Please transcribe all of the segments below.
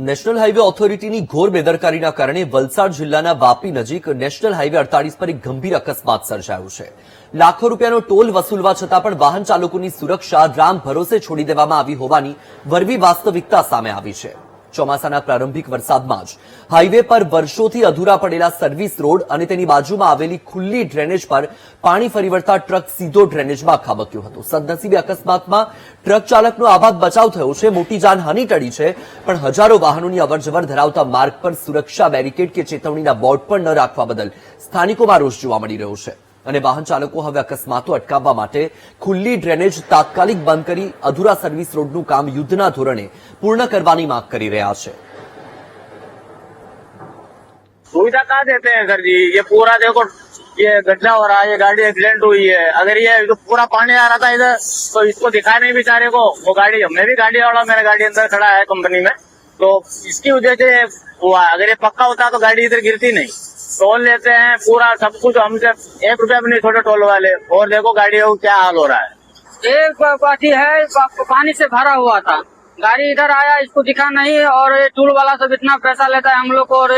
National highway ઓથોરિટીની ઘોર બેદરકારીના કારણે વલસાડ જિલ્લાના વાપી નજીક નેશનલ હાઈવે 48 પર એક ગંભીર અકસ્માત સર્જાયો છે. લાખો રૂપિયાનો ટોલ વસૂલવા છતાં પણ વાહન ચાલકોની સુરક્ષા રામ ભરોસે છોડી દેવામાં આવી હોવાની વરવી વાસ્તવિકતા સામે આવી છે. ચોમાસાના પ્રારંભિક વરસાદમાં જ હાઈવે પર વર્ષોથી અધૂરા પડેલા સર્વિસ રોડ અને તેની બાજુમાં આવેલી ખુલ્લી ડ્રેનેજ પર પાણી ફરી વળતા ટ્રક સીધો ડ્રેનેજમાં ખાબક્યો હતો. સદનસીબે અકસ્માતમાં ટ્રક ચાલકનો આબાદ બચાવ થયો છે. મોટી જાનહાનિ ટળી છે, પણ હજારો વાહનોની અવરજવર ધરાવતા માર્ગ પર સુરક્ષા બેરિકેડ કે ચેતવણીના બોર્ડ પણ ન રાખવા બદલ સ્થાનિકોમાં રોષ જોવા મળી રહ્યો છે. અને વાહન ચાલકો હવે અકસ્માતો અટકાવવા માટે ખુલ્લી ડ્રેનેજ તાત્કાલિક બંધ કરી અધૂરા સર્વિસ રોડનું કામ યુદ્ધના ધોરણે પૂર્ણ કરવાની માંગ કરી રહ્યા છે. सुविधा कहाँ देते हैं सर जी? ये पूरा देखो, ये गड्ढा हो रहा है, ये गाड़ी एक्सीडेंट हुई है. अगर ये जो पूरा पानी आ रहा था इधर, तो इसको दिखा नहीं बेचारे को. वो गाड़ी, मैं भी गाड़ी वाला, मेरा गाड़ी अंदर खड़ा है कंपनी में, तो इसकी वजह से हुआ. अगर ये पक्का होता तो गाड़ी इधर गिरती नहीं. टोल लेते हैं पूरा सब कुछ हमसे, 1 रुपया भी नहीं छोटे टोल वाले. और देखो गाड़ी को क्या हाल हो रहा है. एक पार्टी है पानी से भरा हुआ था, गाड़ी इधर आया, इसको दिखा नहीं, और ये टूल वाला सब इतना पैसा लेता है हम लोग को, और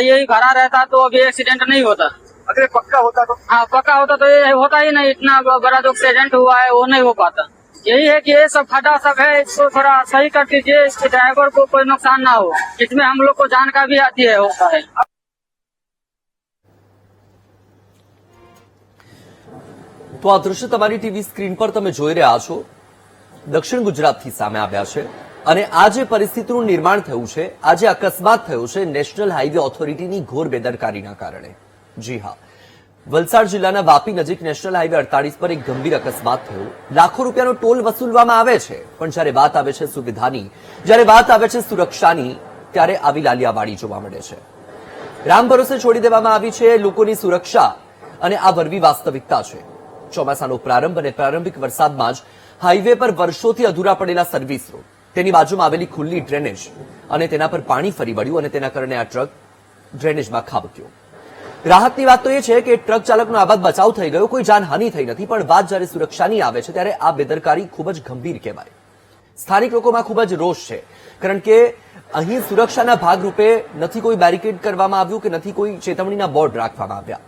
यही भरा रहता तो अभी एक्सीडेंट नहीं होता. अगर पक्का होता तो? हाँ, पक्का होता तो ये होता ही नहीं. इतना बड़ा जो एक्सीडेंट हुआ है वो नहीं हो पाता. यही है कि ये सब खड्डा सब है, इसको थोड़ा सही कर दीजिए, इसके ड्राइवर को कोई नुकसान ना हो. इसमें हम लोग को जान का भी आती है होता है. તો આ દ્રશ્ય તમારી ટીવી સ્ક્રીન પર તમે જોઈ રહ્યા છો. દક્ષિણ ગુજરાતથી સામે આવ્યા છે અને આ જે પરિસ્થિતિનું નિર્માણ થયું છે, આ જે અકસ્માત થયો છે, નેશનલ હાઈવે ઓથોરિટીની ઘોર બેદરકારીના કારણે. જી હા, વલસાડ જિલ્લાના વાપી નજીક નેશનલ હાઈવે 48 પર એક ગંભીર અકસ્માત થયો. લાખો રૂપિયાનો ટોલ વસૂલવામાં આવે છે, પણ જ્યારે વાત આવે છે સુવિધાની, જ્યારે વાત આવે છે સુરક્ષાની, ત્યારે આવી લાલિયાવાડી જોવા મળે છે. રામ ભરોસે છોડી દેવામાં આવી છે લોકોની સુરક્ષા, અને આ વરવી વાસ્તવિકતા છે. ચોમાસાનો પ્રારંભ અને પ્રારંભિક વરસાદમાં જ હાઈવે પર વર્ષોથી અધૂરા પડેલા સર્વિસ રોડ, તેની બાજુમાં આવેલી ખુલ્લી ડ્રેનેજ અને તેના પર પાણી ફરી વળ્યું અને તેના કારણે આ ટ્રક ડ્રેનેજમાં ખાબક્યો. રાહતની વાત તો એ છે કે ટ્રક ચાલકનો આબાદ બચાવ થઈ ગયો, કોઈ જાનહાનિ થઈ નથી. પણ વાત જ્યારે સુરક્ષાની આવે છે ત્યારે આ બેદરકારી ખૂબ જ ગંભીર કહેવાય. સ્થાનિક લોકોમાં ખૂબ જ રોષ છે, કારણ કે અહીં સુરક્ષાના ભાગરૂપે નથી કોઈ બેરિકેડ કરવામાં આવ્યું કે નથી કોઈ ચેતવણીના બોર્ડ રાખવામાં આવ્યા.